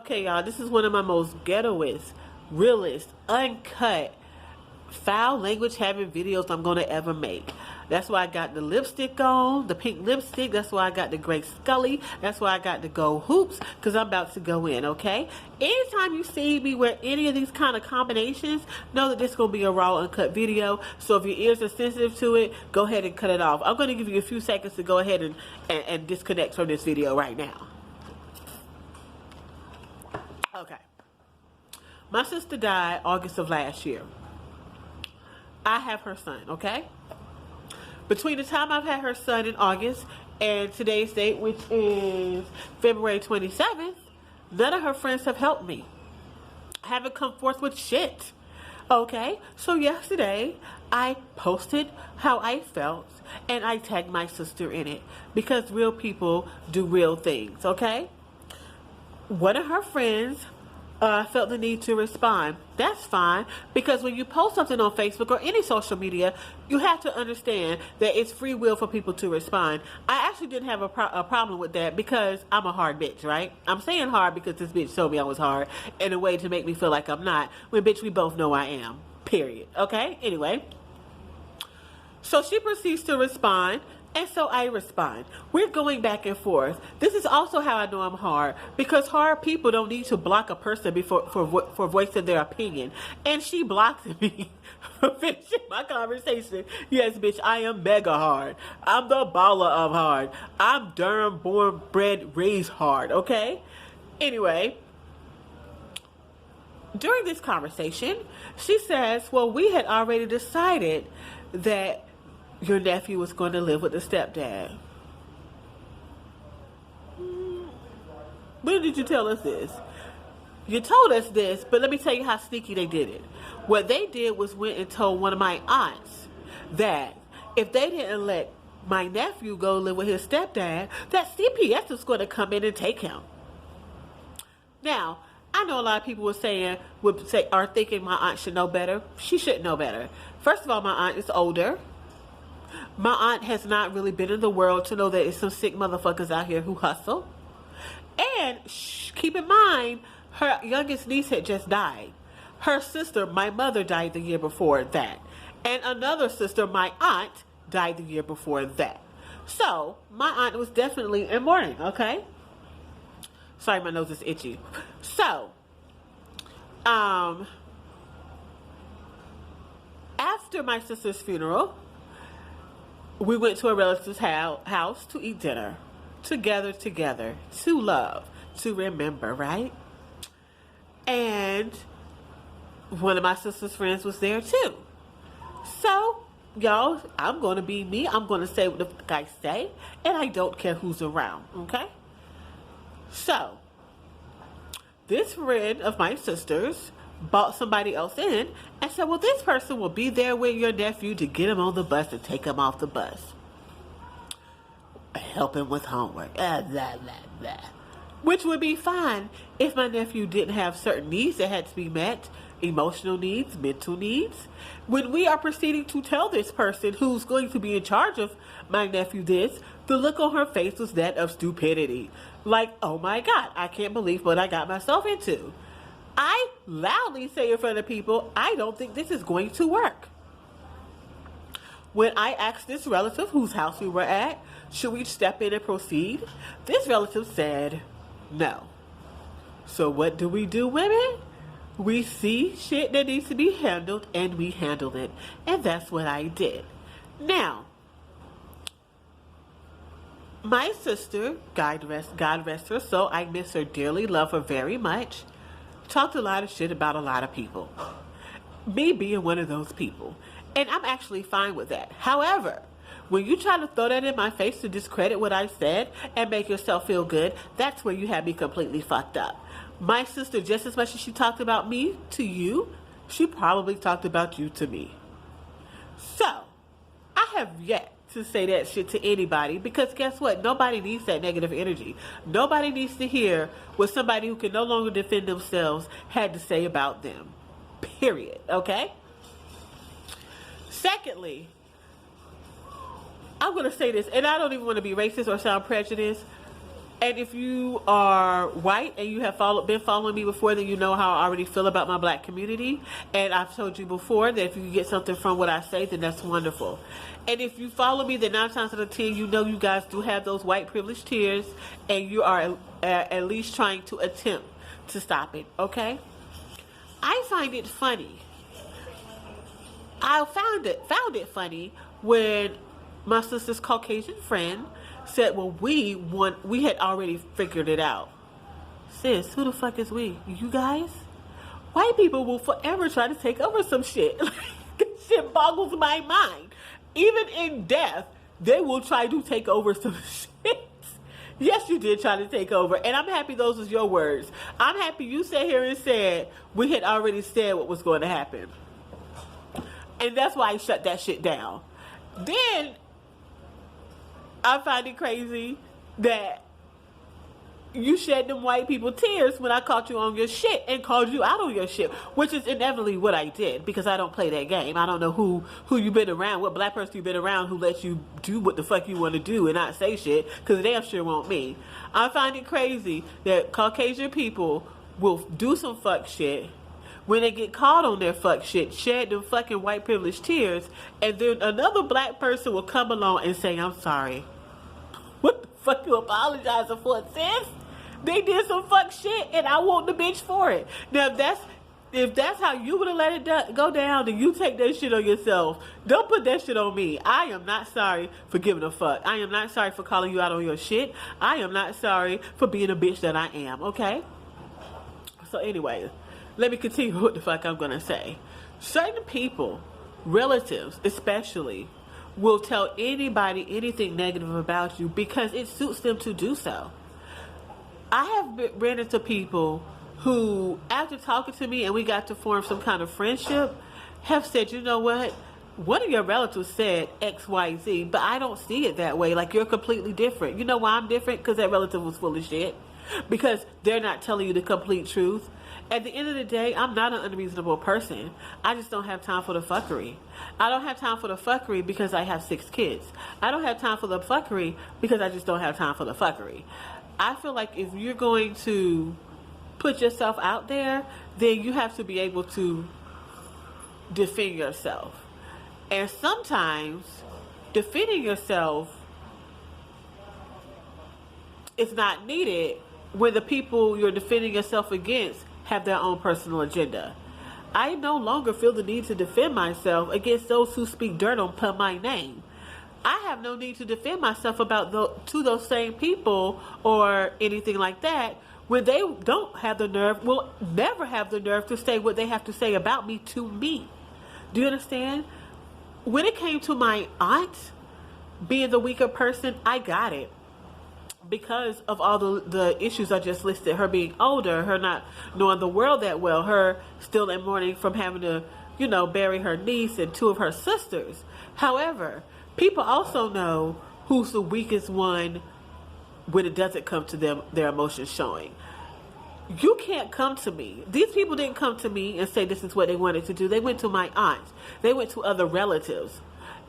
Okay, y'all, this is one of my most ghettoest, realest, uncut, foul language having videos I'm gonna ever make. That's why I got the lipstick on, the pink lipstick. That's why I got the gray Scully. That's why I got the gold hoops, because I'm about to go in, okay? Anytime you see me wear any of these kind of combinations, know that this is gonna be a raw, uncut video. So if your ears are sensitive to it, go ahead and cut it off. I'm gonna give you a few seconds to go ahead and disconnect from this video right now. Okay. My sister died August of last year. I have her son, okay? Between the time I've had her son in August and today's date, which is February 27th, none of her friends have helped me. I haven't come forth with shit. Okay? So yesterday, I posted how I felt and I tagged my sister in it because real people do real things, okay? One of her friends felt the need to respond. That's fine, because when you post something on Facebook or any social media, you have to understand that it's free will for people to respond. I actually didn't have a problem with that because I'm a hard bitch, right? I'm saying hard because this bitch told me I was hard in a way to make me feel like I'm not, when bitch, we both know I am, period. Okay? Anyway, so she proceeds to respond. And so I respond. We're going back and forth. This is also how I know I'm hard, because hard people don't need to block a person for voicing their opinion. And she blocked me for finishing my conversation. Yes, bitch, I am mega hard. I'm the baller of hard. I'm Durham born, bred, raised hard, okay? Anyway, during this conversation, she says, well, we had already decided that your nephew was going to live with the stepdad. When did you tell us this? You told us this, but let me tell you how sneaky they did it. What they did was went and told one of my aunts that if they didn't let my nephew go live with his stepdad, that CPS was going to come in and take him. Now, I know a lot of people are thinking my aunt should know better. She should know better. First of all, my aunt is older. My aunt has not really been in the world to know that there's some sick motherfuckers out here who hustle. And keep in mind, her youngest niece had just died. Her sister, my mother, died the year before that. And another sister, my aunt, died the year before that. So, my aunt was definitely in mourning, okay? Sorry, my nose is itchy. So, after my sister's funeral, we went to a relative's house to eat dinner. Together, to love, to remember, right? And one of my sister's friends was there too. So, y'all, I'm going to be me. I'm going to say what the fuck I say, and I don't care who's around, okay? So, this friend of my sister's bought somebody else in and said, well, this person will be there with your nephew to get him on the bus and take him off the bus. Help him with homework. Blah, blah, blah. Which would be fine if my nephew didn't have certain needs that had to be met. Emotional needs, mental needs. When we are proceeding to tell this person who's going to be in charge of my nephew this, the look on her face was that of stupidity. Like, oh my God, I can't believe what I got myself into. I loudly say in front of people, I don't think this is going to work. When I asked this relative whose house we were at, should we step in and proceed? This relative said no. So what do, women? We see shit that needs to be handled and we handled it. And that's what I did. Now, my sister, God rest her soul, I miss her dearly, love her very much, talked a lot of shit about a lot of people. Me being one of those people. And I'm actually fine with that. However, when you try to throw that in my face to discredit what I said and make yourself feel good, that's where you have me completely fucked up. My sister, just as much as she talked about me to you, she probably talked about you to me. So, I have yet to say that shit to anybody, because guess what? Nobody needs that negative energy. Nobody needs to hear what somebody who can no longer defend themselves had to say about them. Period. Okay? Secondly, I'm going to say this, and I don't even want to be racist or sound prejudiced. And if you are white and you have been following me before, then you know how I already feel about my black community. And I've told you before that if you get something from what I say, then that's wonderful. And if you follow me, then 9 times out of 10, you know you guys do have those white privilege tears, and you are at least trying to attempt to stop it, okay? I find it funny. I found it funny when my sister's Caucasian friend said, well, we had already figured it out. Sis, who the fuck is we? You guys? White people will forever try to take over some shit. This shit boggles my mind. Even in death, they will try to take over some shit. Yes, you did try to take over. And I'm happy those was your words. I'm happy you sat here and said we had already said what was going to happen. And that's why I shut that shit down. Then I find it crazy that you shed them white people tears when I caught you on your shit and called you out on your shit, which is inevitably what I did, because I don't play that game. I don't know who you've been around, what black person you've been around who lets you do what the fuck you want to do and not say shit, because they damn sure won't me. I find it crazy that Caucasian people will do some fuck shit. When they get caught on their fuck shit, shed them fucking white privilege tears, and then another black person will come along and say, I'm sorry. What the fuck you apologizing for, sis? They did some fuck shit, and I want the bitch for it. Now, if that's how you would have let it go down, then you take that shit on yourself. Don't put that shit on me. I am not sorry for giving a fuck. I am not sorry for calling you out on your shit. I am not sorry for being a bitch that I am, okay? So anyway, let me continue what the fuck I'm going to say. Certain people, relatives especially, will tell anybody anything negative about you because it suits them to do so. I have ran into people who, after talking to me and we got to form some kind of friendship, have said, you know what? One of your relatives said X, Y, Z, but I don't see it that way. Like, you're completely different. You know why I'm different? Because that relative was full of shit. Because they're not telling you the complete truth. At the end of the day, I'm not an unreasonable person. I just don't have time for the fuckery. I don't have time for the fuckery because I have 6 kids. I don't have time for the fuckery because I just don't have time for the fuckery. I feel like if you're going to put yourself out there, then you have to be able to defend yourself. And sometimes defending yourself is not needed when the people you're defending yourself against have their own personal agenda. I no longer feel the need to defend myself against those who speak dirt on my name. I have no need to defend myself to those same people or anything like that when they don't have the nerve, will never have the nerve to say what they have to say about me to me. Do you understand? When it came to my aunt being the weaker person, I got it. Because of all the issues I just listed, her being older, her not knowing the world that well, her still in mourning from having to, bury her niece and 2 of her sisters. However, people also know who's the weakest one when it doesn't come to them, their emotions showing. You can't come to me. These people didn't come to me and say this is what they wanted to do. They went to my aunt. They went to other relatives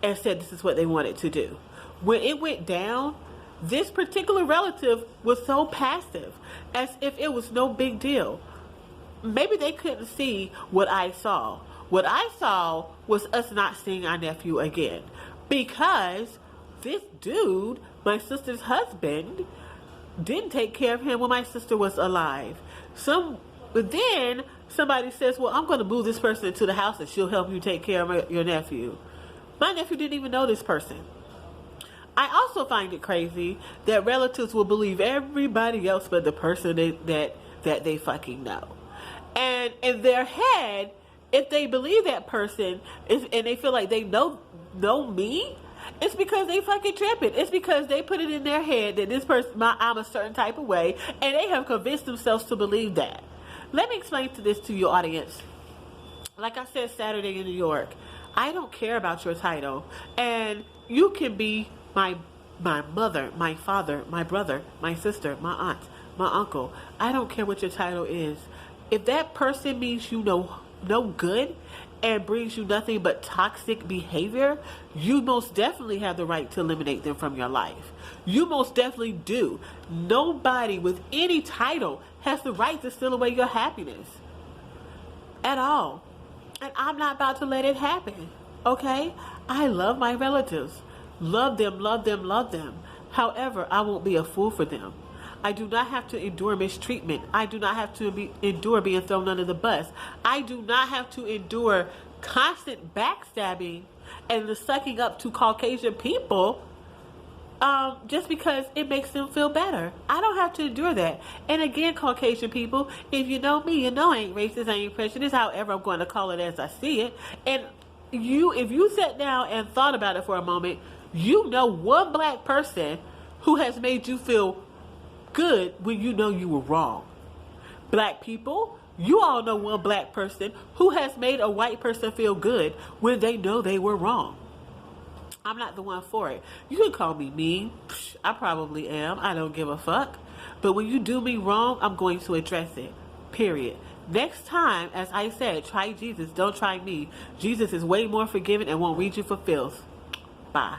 and said this is what they wanted to do. When it went down, this particular relative was so passive, as if it was no big deal. Maybe they couldn't see what I saw. What I saw was us not seeing our nephew again. Because this dude, my sister's husband, didn't take care of him when my sister was alive. But then somebody says, well, I'm going to move this person into the house and she'll help you take care of your nephew. My nephew didn't even know this person. I also find it crazy that relatives will believe everybody else but the person that they fucking know. And in their head, if they believe that person and they feel like they know me, it's because they fucking tripping. It's because they put it in their head that this person, I'm a certain type of way, and they have convinced themselves to believe that. Let me explain this to your audience. Like I said Saturday in New York, I don't care about your title, and you can be my mother, my father, my brother, my sister, my aunt, my uncle. I don't care what your title is. If that person means you know no good and brings you nothing but toxic behavior, you most definitely have the right to eliminate them from your life. You most definitely do. Nobody with any title has the right to steal away your happiness at all. And I'm not about to let it happen. Okay? I love my relatives. Love them, love them, love them. However, I won't be a fool for them. I do not have to endure mistreatment. I do not have to endure being thrown under the bus. I do not have to endure constant backstabbing and the sucking up to Caucasian people just because it makes them feel better. I don't have to endure that. And again, Caucasian people, if you know me, you know I ain't racist, I ain't prejudiced, however I'm going to call it as I see it. And if you sat down and thought about it for a moment, you know one black person who has made you feel good when you know you were wrong. Black people, you all know one black person who has made a white person feel good when they know they were wrong. I'm not the one for it. You can call me mean. I probably am. I don't give a fuck. But when you do me wrong, I'm going to address it. Period. Next time, as I said, try Jesus. Don't try me. Jesus is way more forgiving and won't read you for filth. Bye.